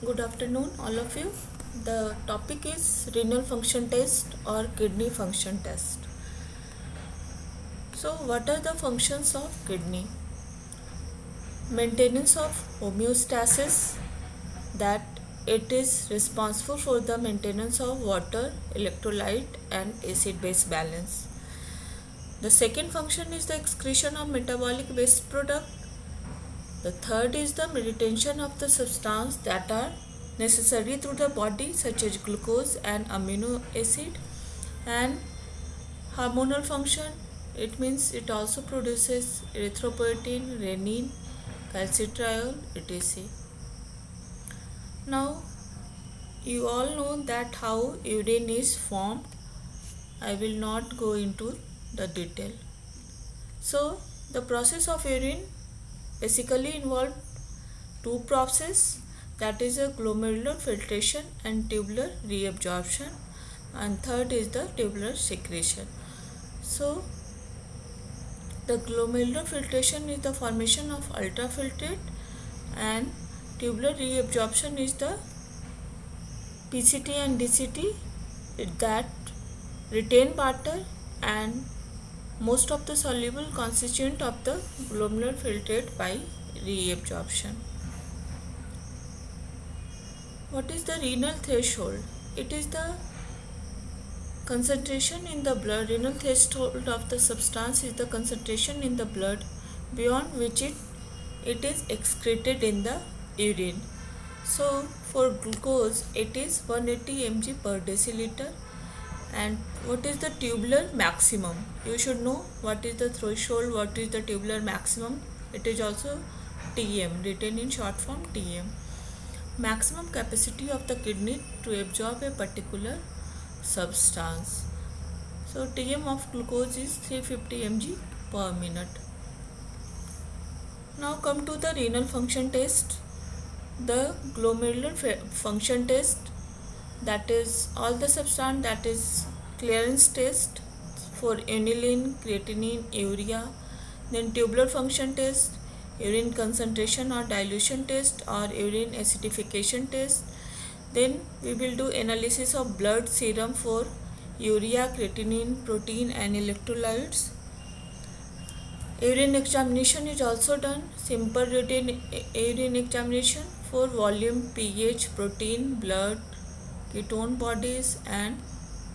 Good afternoon, all of you. The topic is renal function test or kidney function test. So, what are the functions of kidney? Maintenance of homeostasis, that it is responsible for the maintenance of water, electrolyte, and acid base balance. The second function is the excretion of metabolic waste product. The third is the retention of the substance that are necessary through the body, such as glucose and amino acid. And hormonal function, it means it also produces erythropoietin, renin, calcitriol, etc. Now you all know that how urine is formed. I will not go into the detail. So the process of urine basically involve two processes, that is a glomerular filtration and tubular reabsorption, and third is the tubular secretion. So the glomerular filtration is the formation of ultrafiltrate and tubular reabsorption is the PCT and DCT that retain water and most of the soluble constituent of the glomerular filtrate by reabsorption. What is the renal threshold? It is the concentration in the blood. Renal threshold of the substance is the concentration in the blood beyond which it is excreted in the urine. So for glucose it is 180 mg per deciliter. And what is the tubular maximum? You should know what is the threshold, what is the tubular maximum. It is also TM, written in short form TM. Maximum capacity of the kidney to absorb a particular substance. So TM of glucose is 350 mg per minute. Now come to the renal function test. The glomerular function test, that is all the substance, that is clearance test for aniline, creatinine, urea. Then tubular function test, urine concentration or dilution test or urine acidification test. Then we will do analysis of blood serum for urea, creatinine, protein and electrolytes. Urine examination is also done, simple routine urine examination for volume, pH, protein, blood, ketone bodies and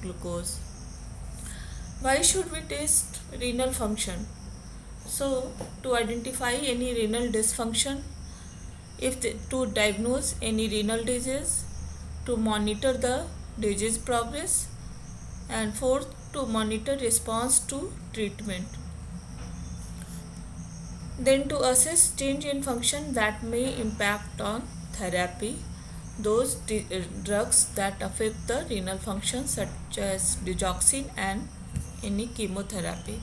glucose. Why should we test renal function? So to identify any renal dysfunction, to diagnose any renal disease, to monitor the disease progress, and fourth, to monitor response to treatment. Then to assess change in function that may impact on therapy, those drugs that affect the renal function such as digoxin and any chemotherapy.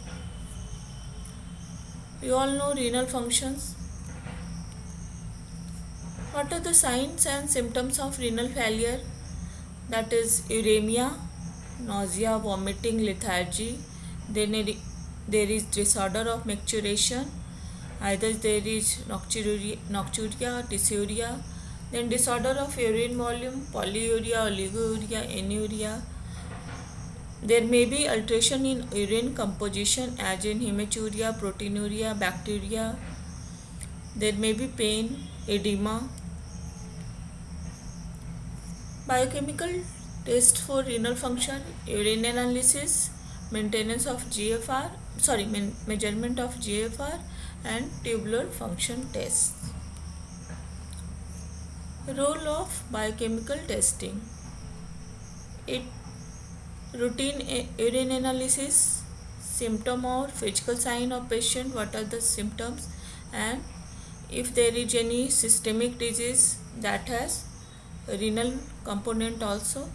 You all know renal functions. What are the signs and symptoms of renal failure? That is uremia, nausea, vomiting, lethargy. Then there is disorder of micturition. Either there is nocturia or dysuria. Then disorder of urine volume, polyuria, oliguria, anuria. There may be alteration in urine composition as in hematuria, proteinuria, bacteria. There may be pain, edema. Biochemical test for renal function, urine analysis, maintenance of GFR, measurement of GFR and tubular function tests. Role of biochemical testing. Routine urine analysis, symptom or physical sign of patient, what are the symptoms, and if there is any systemic disease that has renal component also.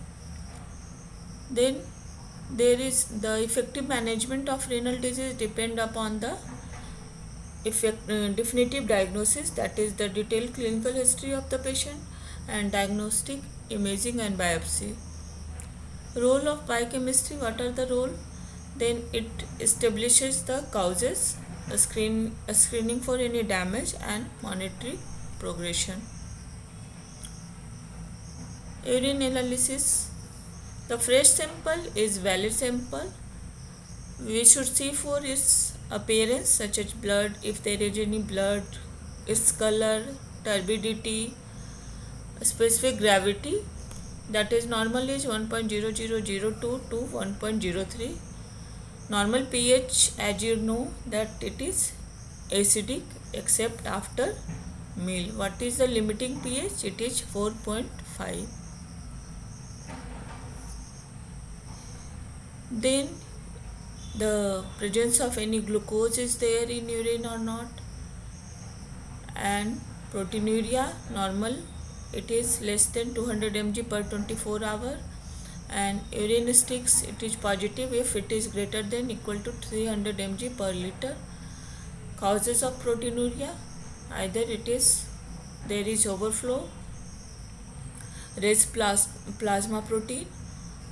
Then there is the effective management of renal disease depend upon the definitive diagnosis, that is the detailed clinical history of the patient and diagnostic imaging and biopsy. Role of biochemistry, what are the role? Then it establishes the causes, screening for any damage and monitoring progression. Urine analysis. The fresh sample is valid sample. We should see for its appearance such as blood, if there is any blood, its color, turbidity, specific gravity, that is normal is 1.0002 to 1.03. Normal pH, as you know that it is acidic except after meal. What is the limiting pH? It is 4.5. Then the presence of any glucose is there in urine or not, and proteinuria normal, it is less than 200 mg per 24 hour, and urine sticks, it is positive if it is greater than equal to 300 mg per liter. Causes of proteinuria, either it is there is overflow, raised plasma protein,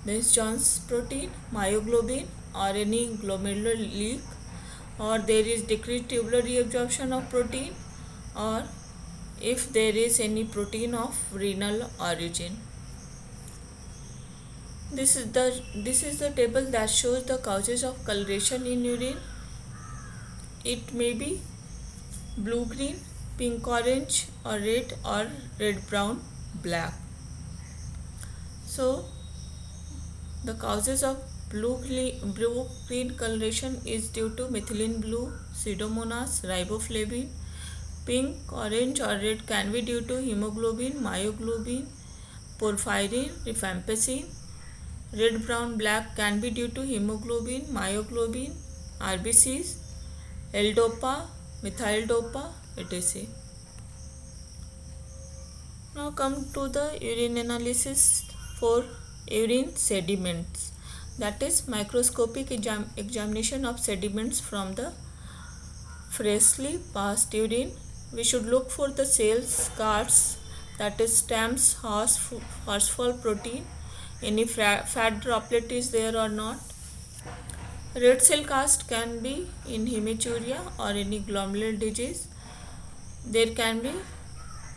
then John's protein, myoglobin, or any glomerular leak, or there is decreased tubular reabsorption of protein, or if there is any protein of renal origin. This is the table that shows the causes of coloration in urine. It may be blue green, pink orange, or red brown black. So the causes of blue green coloration is due to methylene blue, pseudomonas, riboflavin. Pink, orange, or red can be due to hemoglobin, myoglobin, porphyrin, rifampicin. Red, brown, black can be due to hemoglobin, myoglobin, RBCs, L-dopa, methyl dopa, etc. Now come to the urine analysis for urine sediments, that is microscopic examination of sediments from the freshly passed urine. We should look for the cells, scars, that is stamps, horsefall protein, any fat droplet is there or not. Red cell cast can be in hematuria or any glomerular disease. There can be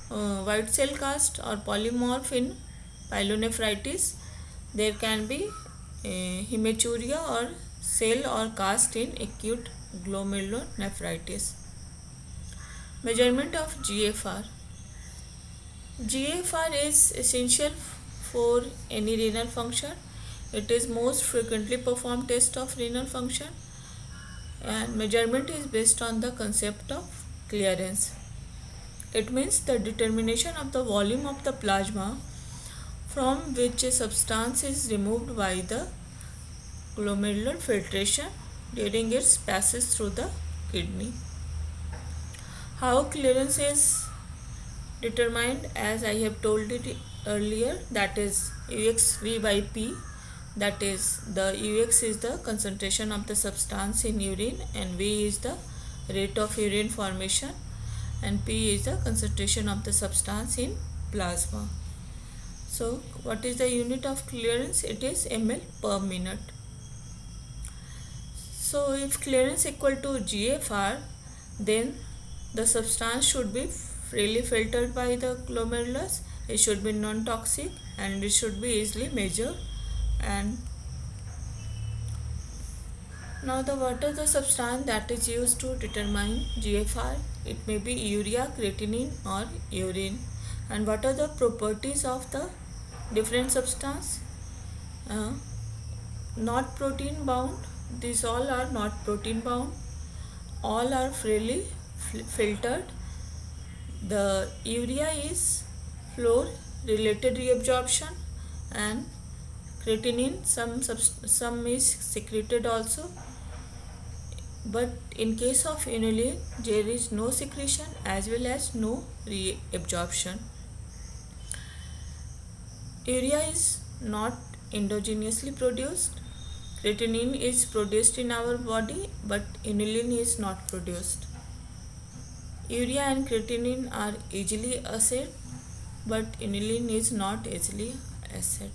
white cell cast or polymorph in pyelonephritis. There can be hematuria or cell or cast in acute glomerulonephritis. Measurement of GFR. GFR is essential for any renal function. It is most frequently performed test of renal function, and measurement is based on the concept of clearance. It means the determination of the volume of the plasma from which a substance is removed by the glomerular filtration during its passage through the kidney. How clearance is determined, as I have told it earlier, that is UXV by P. That is, the UX is the concentration of the substance in urine, and V is the rate of urine formation, and P is the concentration of the substance in plasma. So what is the unit of clearance? It is ml per minute. So if clearance equal to GFR, then the substance should be freely filtered by the glomerulus, it should be non-toxic, and it should be easily measured. And now what is the substance that is used to determine GFR? It may be urea, creatinine, or urine. And what are the properties of the different substance? Not protein bound. These all are not protein bound. All are freely filtered. The urea is fluor related reabsorption, and creatinine some is secreted also, but in case of inulin there is no secretion as well as no reabsorption. Urea is not endogenously produced. Creatinine is produced in our body, but inulin is not produced. Urea and creatinine are easily acid, but inulin is not easily acid.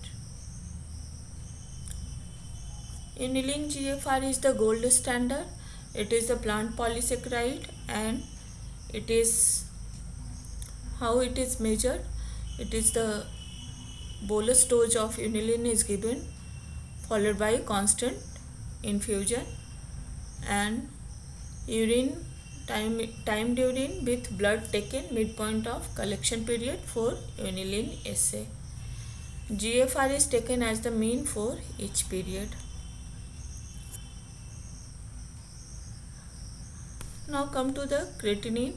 Inulin GFR is the gold standard. It is the plant polysaccharide, and it is how it is measured. It is the bolus dose of unilin is given, followed by constant infusion, and urine timed urine with blood taken midpoint of collection period for unilin assay. GFR is taken as the mean for each period. Now come to the creatinine.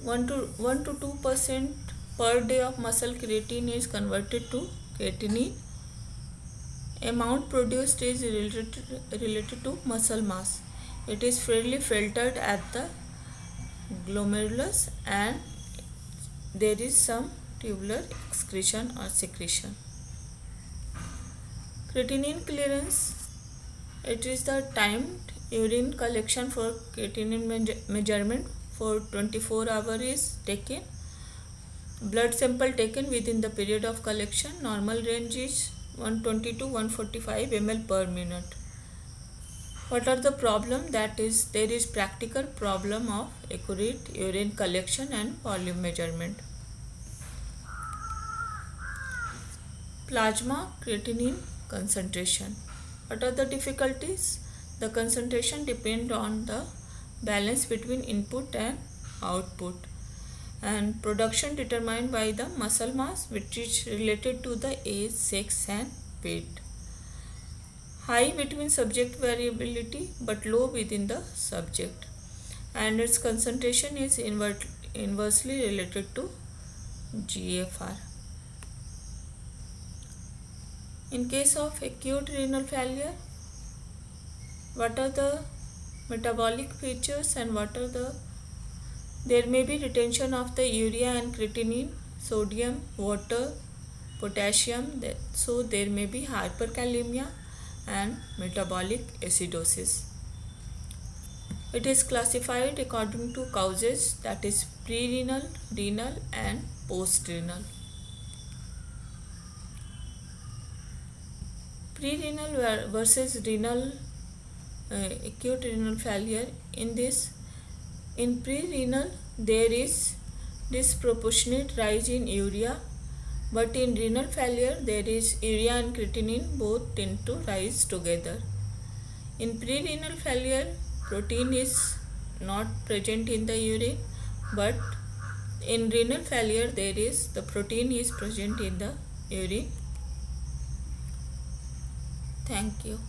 1 to 2% per day of muscle creatine is converted to creatinine. Amount produced is related to muscle mass. It is freely filtered at the glomerulus and there is some tubular excretion or secretion. Creatinine clearance, it is the timed urine collection for creatinine measurement for 24 hours is taken. Blood sample taken within the period of collection. Normal range is 120 to 145 ml per minute. What are the problem? That is, there is practical problem of accurate urine collection and volume measurement. Plasma creatinine concentration. What are the difficulties? The concentration depends on the balance between input and output, and production determined by the muscle mass, which is related to the age, sex and weight. High between subject variability but low within the subject, and its concentration is inversely related to GFR. In case of acute renal failure, what are the metabolic features and there may be retention of the urea and creatinine, sodium, water, potassium, so there may be hyperkalemia and metabolic acidosis. It is classified according to causes, that is pre-renal, renal and post-renal. Pre-renal versus renal acute renal failure. In pre-renal there is disproportionate rise in urea, but in renal failure there is urea and creatinine both tend to rise together. In pre-renal failure, protein is not present in the urine, but in renal failure the protein is present in the urine. Thank you.